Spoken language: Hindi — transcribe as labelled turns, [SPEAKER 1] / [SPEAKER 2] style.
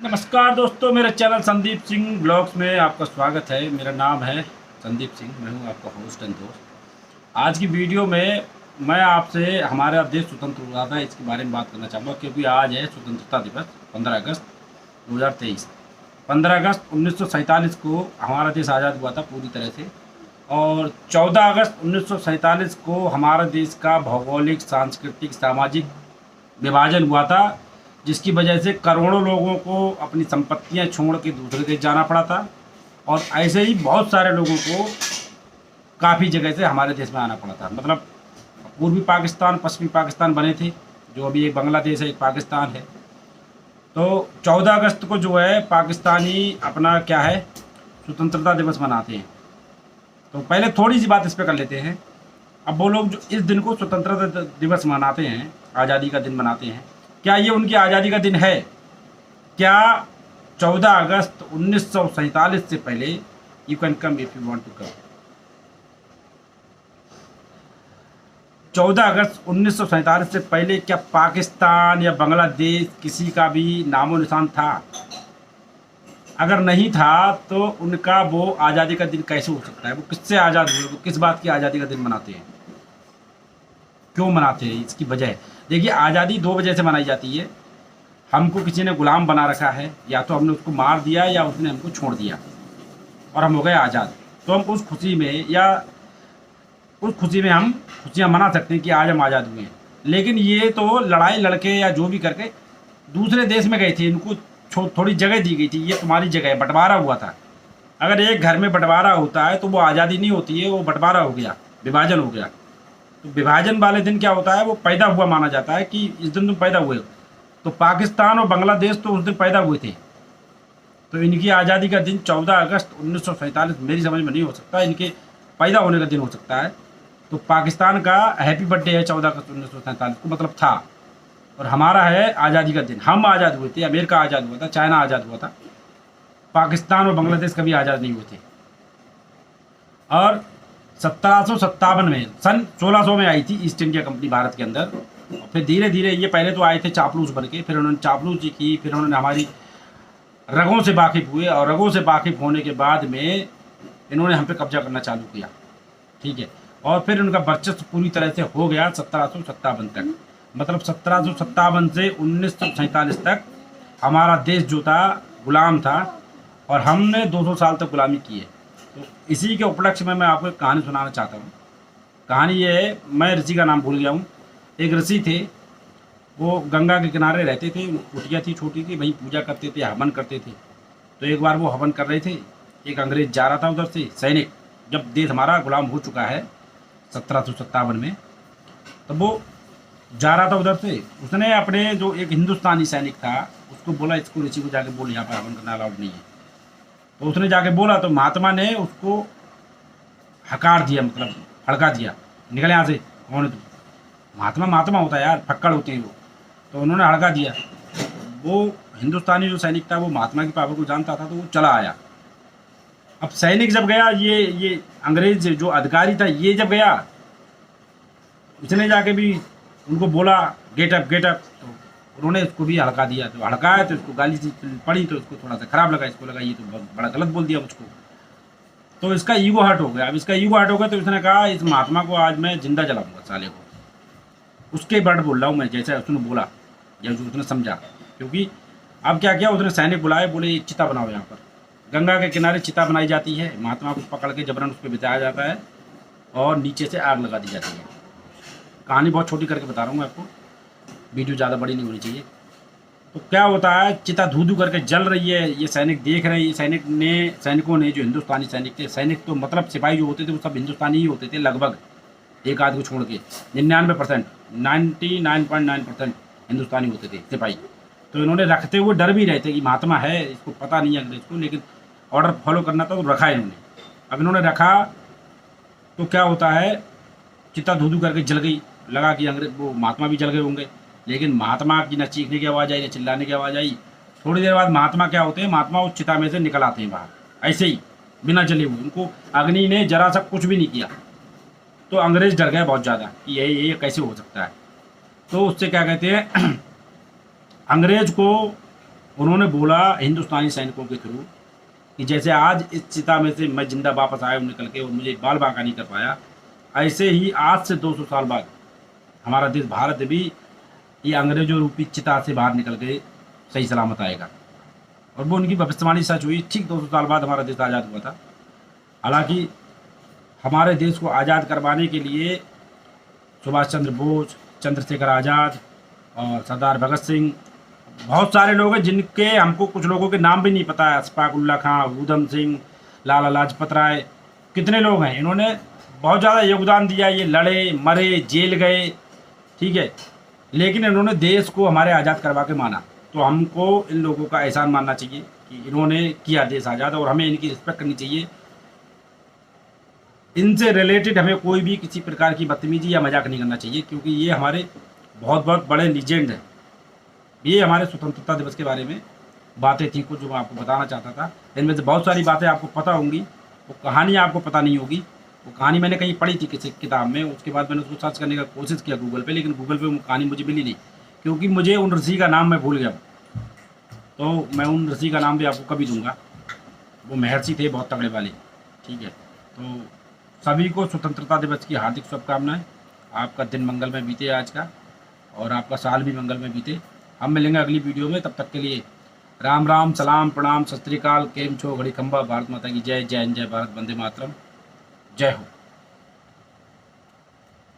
[SPEAKER 1] नमस्कार दोस्तों, मेरे चैनल संदीप सिंह ब्लॉग्स में आपका स्वागत है। मेरा नाम है संदीप सिंह, मैं हूं आपका होस्ट एंड दोस्त। आज की वीडियो में मैं आपसे हमारा देश स्वतंत्र हुआ था इसके बारे में बात करना चाहूँगा, क्योंकि आज है स्वतंत्रता दिवस 15 अगस्त 2023। 15 अगस्त 1947 को हमारा देश आज़ाद हुआ था पूरी तरह से, और 14 अगस्त 1947 को हमारा देश का भौगोलिक, सांस्कृतिक, सामाजिक विभाजन हुआ था, जिसकी वजह से करोड़ों लोगों को अपनी संपत्तियां छोड़ के दूसरे देश जाना पड़ा था। और ऐसे ही बहुत सारे लोगों को काफ़ी जगह से हमारे देश में आना पड़ा था। मतलब पूर्वी पाकिस्तान, पश्चिमी पाकिस्तान बने थे, जो अभी एक बांग्लादेश है, एक पाकिस्तान है। तो 14 अगस्त को जो है पाकिस्तानी अपना क्या है, स्वतंत्रता दिवस मनाते हैं। तो पहले थोड़ी सी बात इस पर कर लेते हैं। अब वो लोग जो इस दिन को स्वतंत्रता दिवस मनाते हैं, आज़ादी का दिन मनाते हैं, क्या ये उनकी आज़ादी का दिन है? क्या 14 अगस्त 1947 से पहले, you can come if you want to come, 14 अगस्त 1947 से पहले क्या पाकिस्तान या बांग्लादेश किसी का भी नामो निशान था? अगर नहीं था तो उनका वो आज़ादी का दिन कैसे हो सकता है? वो किससे आज़ाद हुए? वो किस बात की आज़ादी का दिन मनाते हैं? क्यों मनाते हैं? इसकी वजह देखिए, आज़ादी दो वजह से मनाई जाती है। हमको किसी ने गुलाम बना रखा है, या तो हमने उसको मार दिया या उसने हमको छोड़ दिया और हम हो गए आज़ाद। तो हम उस खुशी में, या उस खुशी में हम खुशियाँ मना सकते हैं कि आज हम आज़ाद हुए हैं। लेकिन ये तो लड़ाई लड़के या जो भी करके दूसरे देश में गए थे, इनको थोड़ी जगह दी गई थी, ये तुम्हारी जगह है, बंटवारा हुआ था। अगर एक घर में बंटवारा होता है तो वो आज़ादी नहीं होती है, वो बंटवारा हो गया, विभाजन हो गया। तो विभाजन वाले दिन क्या होता है, वो पैदा हुआ माना जाता है कि इस दिन तुम पैदा हुए हो। तो पाकिस्तान और बांग्लादेश तो उस दिन पैदा हुए थे। तो इनकी आज़ादी का दिन 14 अगस्त 1947 मेरी समझ में नहीं हो सकता, इनके पैदा होने का दिन हो सकता है। तो पाकिस्तान का हैप्पी बर्थडे है 14 अगस्त 1947 को, मतलब था। और हमारा है आज़ादी का दिन। हम आज़ाद हुए थे, अमेरिका आज़ाद हुआ था, चाइना आज़ाद हुआ था, पाकिस्तान और बांग्लादेश कभी आज़ाद नहीं हुए थे। और 1757 में, सन 1600 में आई थी ईस्ट इंडिया कंपनी भारत के अंदर। और फिर धीरे धीरे ये पहले तो आए थे चापलूस बन के, फिर उन्होंने चापलूसी की, फिर उन्होंने हमारी रगों से वाकिफ़ हुए, और रगों से वाकिफ़ होने के बाद में इन्होंने हम पे कब्जा करना चालू किया, ठीक है। और फिर उनका वर्चस्व पूरी तरह से हो गया 1757 तक। मतलब 1757 से 1947 तक हमारा देश जो था गुलाम था, और हमने 200 साल तक गुलामी की है। तो इसी के उपलक्ष्य में मैं आपको एक कहानी सुनाना चाहता हूँ। कहानी ये है, मैं ऋषि का नाम भूल गया हूँ। एक ऋषि थे, वो गंगा के किनारे रहते थे, कुटिया थी छोटी सी, वहीं पूजा करते थे, हवन करते थे। तो एक बार वो हवन कर रहे थे, एक अंग्रेज जा रहा था उधर से, सैनिक, जब देश हमारा गुलाम हो चुका है 1757 में, तो वो जा रहा था उधर से। उसने अपने जो एक हिंदुस्तानी सैनिक था उसको बोला, इसको ऋषि को जाके बोल यहाँ पर हवन करना अलाउड नहीं है। तो उसने जाके बोला, तो महात्मा ने उसको हकार दिया, मतलब हड़का दिया, निकल यहाँ से, कौन है तू? महात्मा महात्मा होता है यार, फक्कड़ होते हैं वो। तो उन्होंने हड़का दिया। वो हिंदुस्तानी जो सैनिक था वो महात्मा की पावर को जानता था, तो वो चला आया। अब सैनिक जब गया, ये अंग्रेज जो अधिकारी था ये जब गया, इसने जाके भी उनको बोला गेट अप गेट अप, तो उन्होंने उसको भी हड़का दिया। तो हड़काया तो उसको गाली सी पड़ी, तो इसको थोड़ा सा खराब लगा, इसको लगा ये तो बहुत बड़ा गलत बोल दिया मुझको। तो इसका ईगो हर्ट हो गया। अब इसका ईगो हर्ट हो गया तो इसने कहा, इस महात्मा को आज मैं जिंदा जलाऊंगा साले को। उसके वर्ड बोल रहा हूँ मैं, जैसा उसने बोला या जो उसने समझा। क्योंकि अब क्या किया, उसने सैनिक बुलाए, बोले एक चिता बनाओ यहाँ पर। गंगा के किनारे चिता बनाई जाती है, महात्मा को पकड़ के जबरन उस पर बिताया जाता है और नीचे से आग लगा दी जाती है। कहानी बहुत छोटी करके बता रहा हूँ मैं आपको, वीडियो ज़्यादा बड़ी नहीं होनी चाहिए। तो क्या होता है, चिता धू धू करके जल रही है, ये सैनिक देख रहे हैं। ये सैनिकों ने, जो हिंदुस्तानी सैनिक थे, सैनिक तो मतलब सिपाही जो होते थे वो सब हिंदुस्तानी ही होते थे लगभग, एक आध को छोड़ के 99%, 99.9% हिंदुस्तानी होते थे सिपाही। तो इन्होंने रखते हुए डर भी रहे थे कि महात्मा है, इसको पता नहीं है अंग्रेज को, लेकिन ऑर्डर फॉलो करना था तो रखा इन्होंने। अब इन्होंने रखा तो क्या होता है, चिता धू धू करके जल गई। लगा कि अंग्रेज, वो महात्मा भी जल गए होंगे, लेकिन महात्मा की न चीखने की आवाज़ आई न चिल्लाने की आवाज़ आई। थोड़ी देर बाद महात्मा क्या होते हैं, महात्मा उस चिता में से निकल आते हैं बाहर, ऐसे ही बिना जले हुए। उनको अग्नि ने जरा सा कुछ भी नहीं किया। तो अंग्रेज डर गए बहुत ज़्यादा कि ये कैसे हो सकता है। तो उससे क्या कहते हैं, अंग्रेज को उन्होंने बोला हिंदुस्तानी सैनिकों के थ्रू कि जैसे आज इस चिता में से मैं जिंदा वापस आया हूँ निकल के और मुझे बाल बांका नहीं कर पाया, ऐसे ही आज से 200 साल बाद हमारा देश भारत भी ये अंग्रेजों रूपी चिता से बाहर निकल के सही सलामत आएगा। और वो उनकी भविष्यवाणी सच हुई। ठीक 200 साल बाद हमारा देश आज़ाद हुआ था। हालांकि हमारे देश को आज़ाद करवाने के लिए सुभाष चंद्र बोस, चंद्रशेखर आज़ाद और सरदार भगत सिंह, बहुत सारे लोग हैं जिनके हमको कुछ लोगों के नाम भी नहीं पता है। अशफाक उल्ला खां, ऊधम सिंह, लाला लाजपत राय, कितने लोग हैं, इन्होंने बहुत ज़्यादा योगदान दिया। ये लड़े, मरे, जेल गए, ठीक है, लेकिन इन्होंने देश को हमारे आज़ाद करवा के माना। तो हमको इन लोगों का एहसान मानना चाहिए कि इन्होंने किया देश आज़ाद, और हमें इनकी रिस्पेक्ट करनी चाहिए। इनसे रिलेटेड हमें कोई भी किसी प्रकार की बदतमीजी या मजाक नहीं करना चाहिए, क्योंकि ये हमारे बहुत बहुत बड़े लीजेंड हैं। ये हमारे स्वतंत्रता दिवस के बारे में बातें थी कुछ जो मैं आपको बताना चाहता था। इनमें से बहुत सारी बातें आपको पता होंगी, वो कहानी आपको पता नहीं होगी। वो कहानी मैंने कहीं पढ़ी थी किसी किताब में, उसके बाद मैंने उसको सर्च करने का कोशिश किया गूगल पे, लेकिन गूगल पे वो कहानी मुझे मिली नहीं, क्योंकि मुझे उन ऋषि का नाम मैं भूल गया। तो मैं उन ऋषि का नाम भी आपको कभी दूंगा। वो महर्षि थे बहुत तगड़े वाले, ठीक है। तो सभी को स्वतंत्रता दिवस की हार्दिक शुभकामनाएं। आपका दिन मंगल में बीते आज का, और आपका साल भी मंगल में बीते। हम मिलेंगे अगली वीडियो में, तब तक के लिए राम राम, सलाम, प्रणाम, सत श्री अकाल, केम छो, घड़ी खंबा, भारत माता की जय, जय हिंद, जय भारत, वंदे मातरम, जय हो।